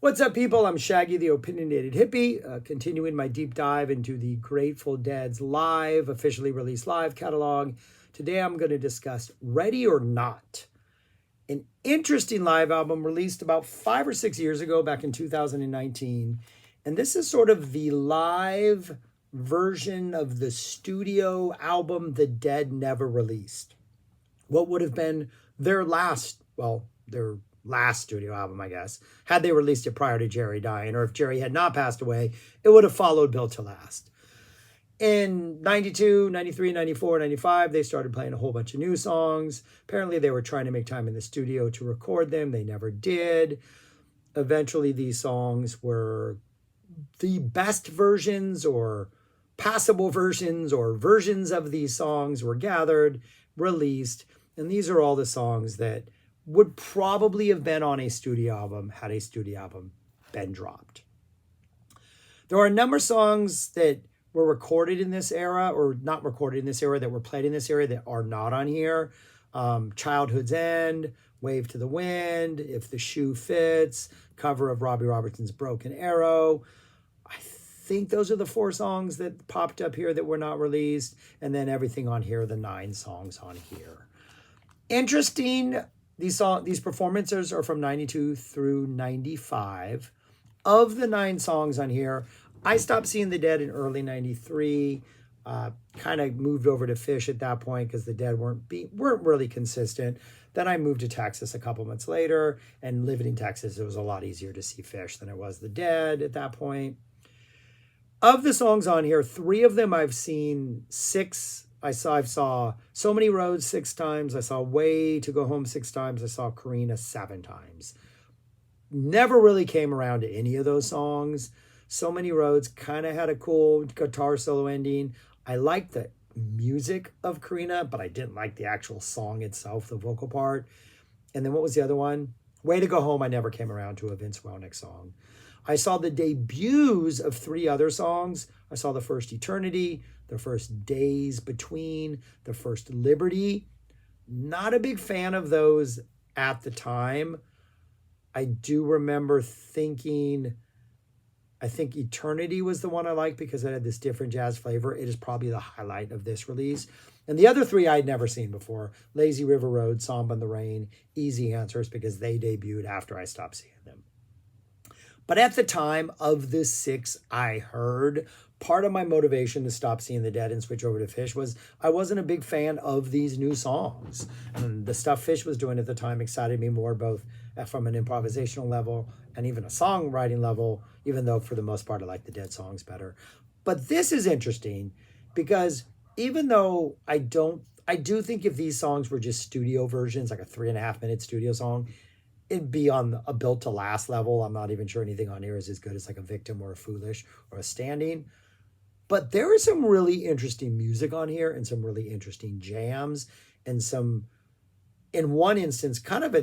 What's up, people? I'm Shaggy, the opinionated hippie, continuing my deep dive into the Grateful Dead's live, officially released live catalog. Today I'm going to discuss Ready or Not, an interesting live album released about 5 or 6 years ago, back in 2019. And this is sort of the live version of the studio album The Dead never released. What would have been their last studio album, I guess, had they released it prior to Jerry dying, or if Jerry had not passed away, it would have followed Built to Last. In 92, 93, 94, 95, they started playing a whole bunch of new songs. Apparently, they were trying to make time in the studio to record them. They never did. Eventually, these songs were the best versions or passable versions or versions of these songs were gathered, released, and these are all the songs that would probably have been on a studio album had a studio album been dropped. There are a number of songs that were recorded in this era, or not recorded in this era, that were played in this era that are not on here. Childhood's End, Wave to the Wind, If the Shoe Fits, cover of Robbie Robertson's Broken Arrow. I think those are the 4 songs that popped up here that were not released. And then everything on here, the 9 songs on here. Interesting, these performances are from 92 through 95. Of the 9 songs on here, I stopped seeing the Dead in early 93. Kind of moved over to Phish at that point because the Dead weren't really consistent. Then I moved to Texas a couple months later, and living in Texas, it was a lot easier to see Phish than it was the Dead at that point. Of the songs on here, 3 of them I've seen 6. I saw So Many Roads 6 times. I saw Way to Go Home 6 times. I saw Karina 7 times. Never really came around to any of those songs. So Many Roads kind of had a cool guitar solo ending. I liked the music of Karina, but I didn't like the actual song itself, the vocal part. And then what was the other one? Way to Go Home, I never came around to a Vince Welnick song. I saw the debuts of 3 other songs. I saw the first Eternity, the first Days Between, the first Liberty. Not a big fan of those at the time. I do remember thinking, I think Eternity was the one I liked because it had this different jazz flavor. It is probably the highlight of this release. And the other 3 I'd never seen before: Lazy River Road, Samba in the Rain, Easy Answers, because they debuted after I stopped seeing them. But at the time of the 6 I heard, part of my motivation to stop seeing the Dead and switch over to Phish was I wasn't a big fan of these new songs. And the stuff Phish was doing at the time excited me more, both from an improvisational level and even a songwriting level, even though for the most part I like the Dead songs better. But this is interesting because even though I do think if these songs were just studio versions, like a 3.5-minute studio song, it'd be on a Built to Last level. I'm not even sure anything on here is as good as like a Victim or a Foolish or a Standing. But there is some really interesting music on here and some really interesting jams and some, in one instance, kind of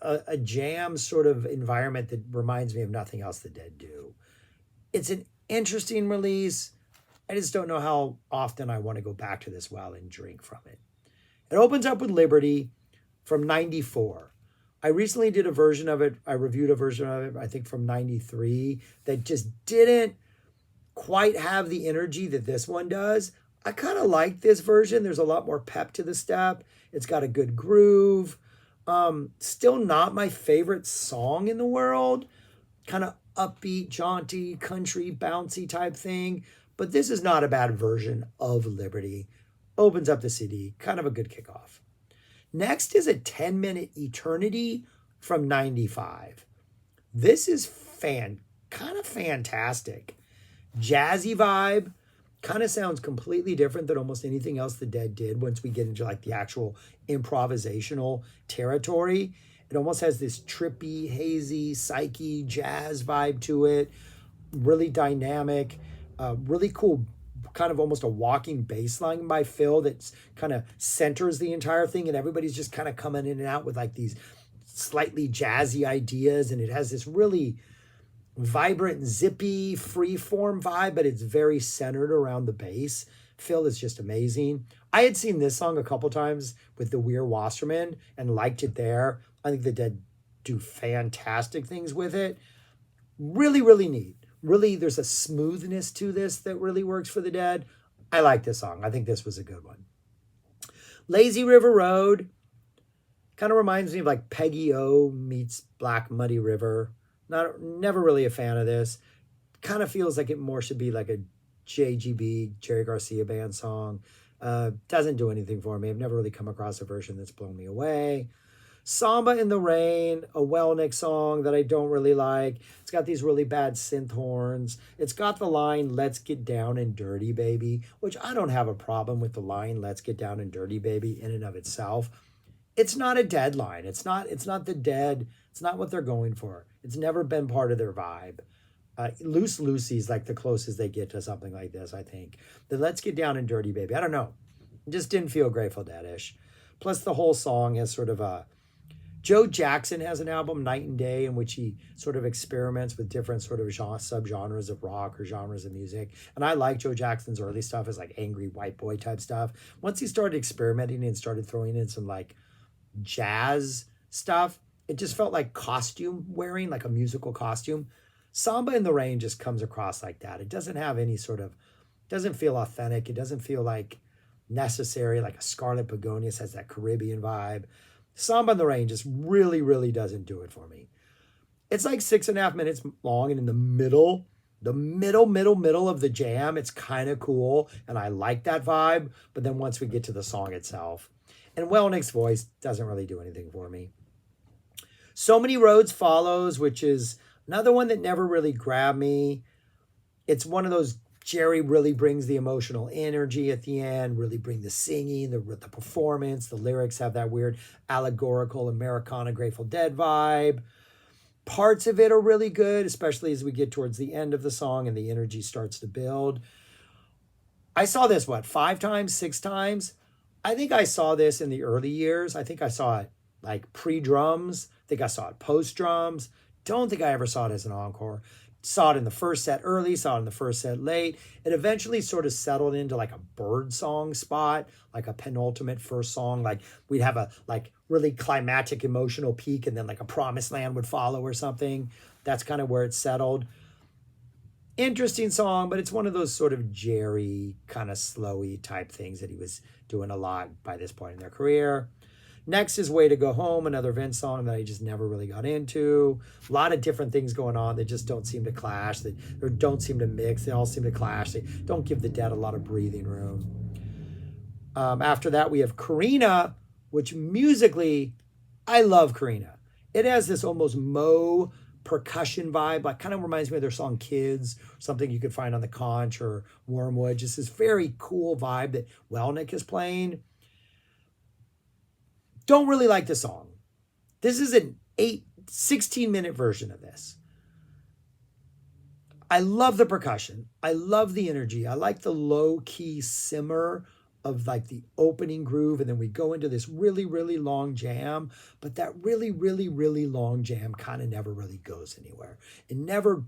a jam sort of environment that reminds me of nothing else the Dead do. It's an interesting release. I just don't know how often I want to go back to this well and drink from it. It opens up with Liberty from 94. I recently did a version of it. I reviewed a version of it, I think from 93, that just didn't quite have the energy that this one does. I kind of like this version. There's a lot more pep to the step. It's got a good groove. Still not my favorite song in the world. Kind of upbeat, jaunty, country, bouncy type thing. But this is not a bad version of Liberty. Opens up the CD. Kind of a good kickoff. Next is a 10-minute Eternity from 95. This is kind of fantastic. Jazzy vibe. Kind of sounds completely different than almost anything else the Dead did once we get into like the actual improvisational territory. It almost has this trippy, hazy, psyche, jazz vibe to it. Really dynamic. Really cool, kind of almost a walking bass line by Phil that kind of centers the entire thing, and everybody's just kind of coming in and out with like these slightly jazzy ideas, and it has this really vibrant, zippy, free-form vibe, but it's very centered around the bass. Phil is just amazing. I had seen this song a couple times with the Weir Wasserman and liked it there. I think the Dead do fantastic things with it. Really, really neat. Really, there's a smoothness to this that really works for the Dead. I like this song. I think this was a good one. Lazy River Road kind of reminds me of like Peggy O meets Black Muddy River. Never really a fan of this. Kind of feels like it more should be like a JGB, Jerry Garcia band song. Doesn't do anything for me. I've never really come across a version that's blown me away. Samba in the Rain, a Welnick song that I don't really like. It's got these really bad synth horns. It's got the line, "Let's get down and dirty, baby," which I don't have a problem with the line, "Let's get down and dirty, baby," in and of itself. It's not a Dead line. It's not the Dead. It's not what they're going for. It's never been part of their vibe. Loose Lucy's like the closest they get to something like this, I think. The "Let's Get Down and Dirty, Baby." I don't know. It just didn't feel Grateful Dead-ish. Plus the whole song has sort of a... Joe Jackson has an album, Night and Day, in which he sort of experiments with different sort of subgenres of rock or genres of music. And I like Joe Jackson's early stuff as like angry white boy type stuff. Once he started experimenting and started throwing in some like jazz stuff, it just felt like costume wearing, like a musical costume. Samba in the Rain just comes across like that. It doesn't have any sort of, doesn't feel authentic. It doesn't feel like necessary, like a Scarlet Begonias has that Caribbean vibe. Samba in the Rain just really, really doesn't do it for me. It's like 6.5 minutes long, and in the middle of the jam, it's kind of cool, and I like that vibe, but then once we get to the song itself, and Welnick's voice doesn't really do anything for me. So Many Roads follows, which is another one that never really grabbed me. It's one of those, Jerry really brings the emotional energy at the end, really bring the singing, the performance. The lyrics have that weird allegorical Americana Grateful Dead vibe. Parts of it are really good, especially as we get towards the end of the song and the energy starts to build. I saw this, 5 times, 6 times? I think I saw this in the early years. I think I saw it like pre-drums. I think I saw it post-drums. Don't think I ever saw it as an encore. Saw it in the first set early, saw it in the first set late. It eventually sort of settled into like a bird song spot, like a penultimate first song. Like we'd have a like really climactic emotional peak and then like a Promised Land would follow or something. That's kind of where it settled. Interesting song, but it's one of those sort of Jerry kind of slowy type things that he was doing a lot by this point in their career. Next is Way to Go Home, another Vince song that I just never really got into. A lot of different things going on that just don't seem to clash, or don't seem to mix. They all seem to clash. They don't give the Dead a lot of breathing room. After that, we have Karina, which musically, I love Karina. It has this almost Moe percussion vibe, like kind of reminds me of their song Kids, something you could find on the Conch or Wormwood. Just this very cool vibe that Welnick is playing. Don't really like the song. This is an 16-minute version of this. I love the percussion. I love the energy. I like the low-key simmer of like the opening groove, and then we go into this really, really long jam, but that really, really, really long jam kind of never really goes anywhere. It never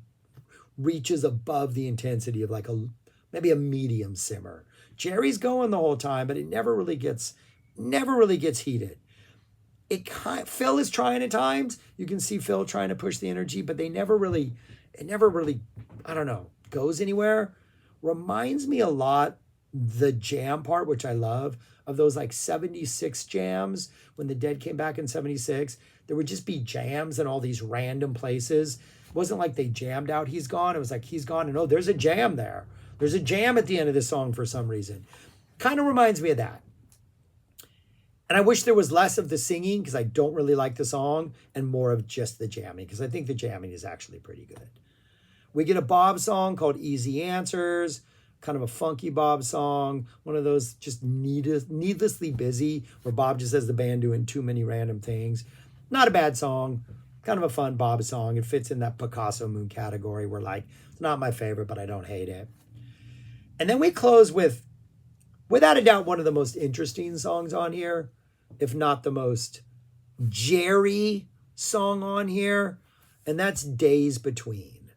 reaches above the intensity of like maybe a medium simmer. Jerry's going the whole time, but it never really gets heated. Phil is trying at times. You can see Phil trying to push the energy, but it never really, I don't know, goes anywhere. Reminds me a lot, the jam part, which I love, of those like 76 jams when the Dead came back in 76. There would just be jams in all these random places. It wasn't like they jammed out He's Gone. It was like He's Gone and oh, there's a jam there. There's a jam at the end of this song for some reason. Kind of reminds me of that. And I wish there was less of the singing because I don't really like the song, and more of just the jamming because I think the jamming is actually pretty good. We get a Bob song called Easy Answers, kind of a funky Bob song, one of those just needlessly busy where Bob just has the band doing too many random things. Not a bad song, kind of a fun Bob song. It fits in that Picasso Moon category where like, it's not my favorite, but I don't hate it. And then we close with, without a doubt, one of the most interesting songs on here, if not the most Jerry song on here, and that's Days Between.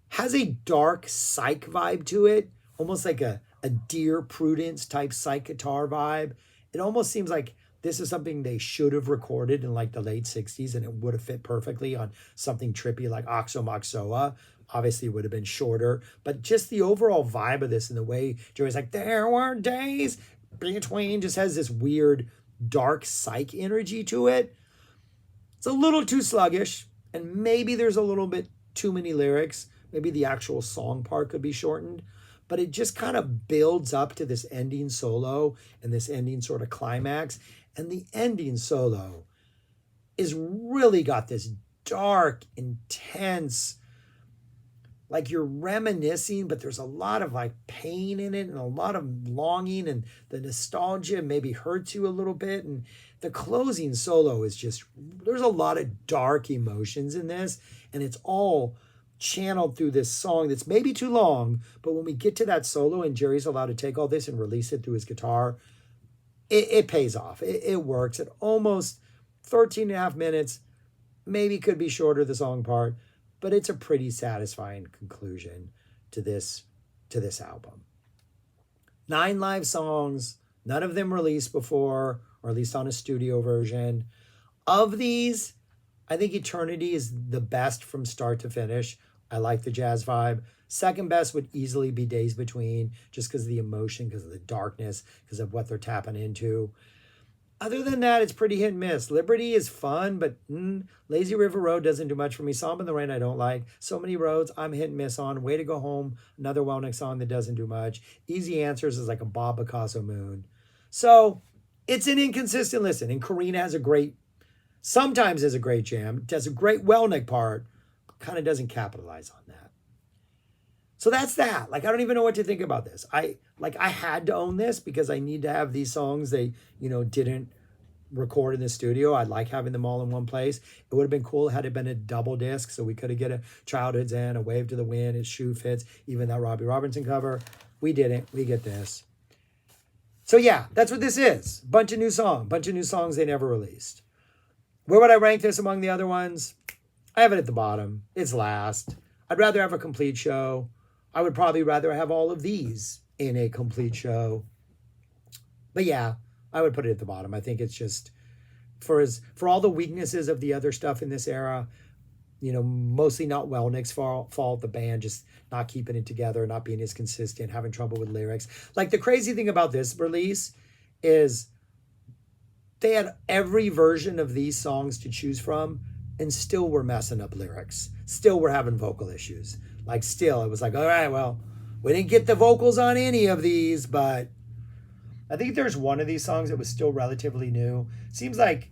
Has a dark psych vibe to it, almost like a Dear Prudence type psych guitar vibe. It almost seems like This is something they should have recorded in like the late 60s, and it would have fit perfectly on something trippy like Oxomoxoa. Obviously, it would have been shorter, but just the overall vibe of this and the way Joey's like, there were days between, just has this weird dark psych energy to it. It's a little too sluggish, and maybe there's a little bit too many lyrics. Maybe the actual song part could be shortened, but it just kind of builds up to this ending solo and this ending sort of climax. And the ending solo is really got this dark, intense, like you're reminiscing, but there's a lot of like pain in it and a lot of longing, and the nostalgia maybe hurts you a little bit. And the closing solo is just, there's a lot of dark emotions in this, and it's all channeled through this song that's maybe too long, but when we get to that solo and Jerry's allowed to take all this and release it through his guitar, it pays off. It works at almost 13 and a half minutes. Maybe could be shorter, the song part, but it's a pretty satisfying conclusion to this album. 9 live songs, none of them released before, or at least on a studio version. Of these, I think Eternity is the best from start to finish. I like the jazz vibe. Second best would easily be Days Between, just because of the emotion, because of the darkness, because of what they're tapping into. Other than that, it's pretty hit and miss. Liberty is fun, but Lazy River Road doesn't do much for me. Samba in the Rain I don't like. So Many Roads I'm hit and miss on. Way to Go Home, another Wellnick song that doesn't do much. Easy Answers is like a Bob Picasso moon. So it's an inconsistent listen. And Karina sometimes has a great jam, does a great Wellnick part, kind of doesn't capitalize on that. So that's that. Like, I don't even know what to think about this. I had to own this because I need to have these songs they, didn't record in the studio. I like having them all in one place. It would have been cool had it been a double disc, so we could have get a Childhood's End, a Wave to the Wind, His Shoe Fits, even that Robbie Robertson cover. We didn't. We get this. So yeah, that's what this is. Bunch of new songs they never released. Where would I rank this among the other ones? I have it at the bottom. It's last. I'd rather have a complete show. I would probably rather have all of these in a complete show. But yeah, I would put it at the bottom. I think it's just, for all the weaknesses of the other stuff in this era, mostly not Wellnick's fault, the band just not keeping it together, not being as consistent, having trouble with lyrics. Like, the crazy thing about this release is they had every version of these songs to choose from, and still were messing up lyrics. Still were having vocal issues. Like, still, it was like, all right, well, we didn't get the vocals on any of these, but I think there's one of these songs that was still relatively new. Seems like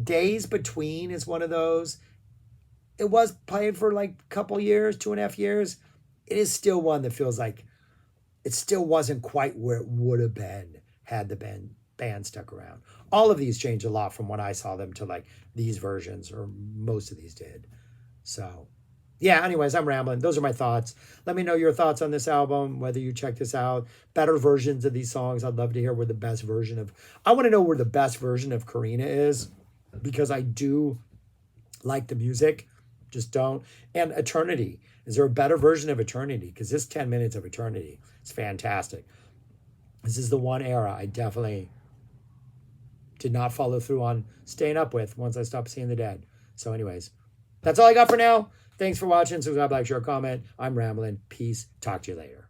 Days Between is one of those. It was played for like a couple years, 2.5 years. It is still one that feels like it still wasn't quite where it would have been had the band stuck around. All of these changed a lot from when I saw them to like these versions, or most of these did. So yeah, anyways, I'm rambling. Those are my thoughts. Let me know your thoughts on this album, whether you check this out. Better versions of these songs. I'd love to hear where the best version of, I want to know where the best version of Karina is, because I do like the music, just don't. And Eternity. Is there a better version of Eternity? Because this 10 minutes of Eternity is fantastic. This is the one era I definitely did not follow through on staying up with once I stopped seeing the Dead. So anyways, that's all I got for now. Thanks for watching. Subscribe, like, share, comment. I'm rambling. Peace. Talk to you later.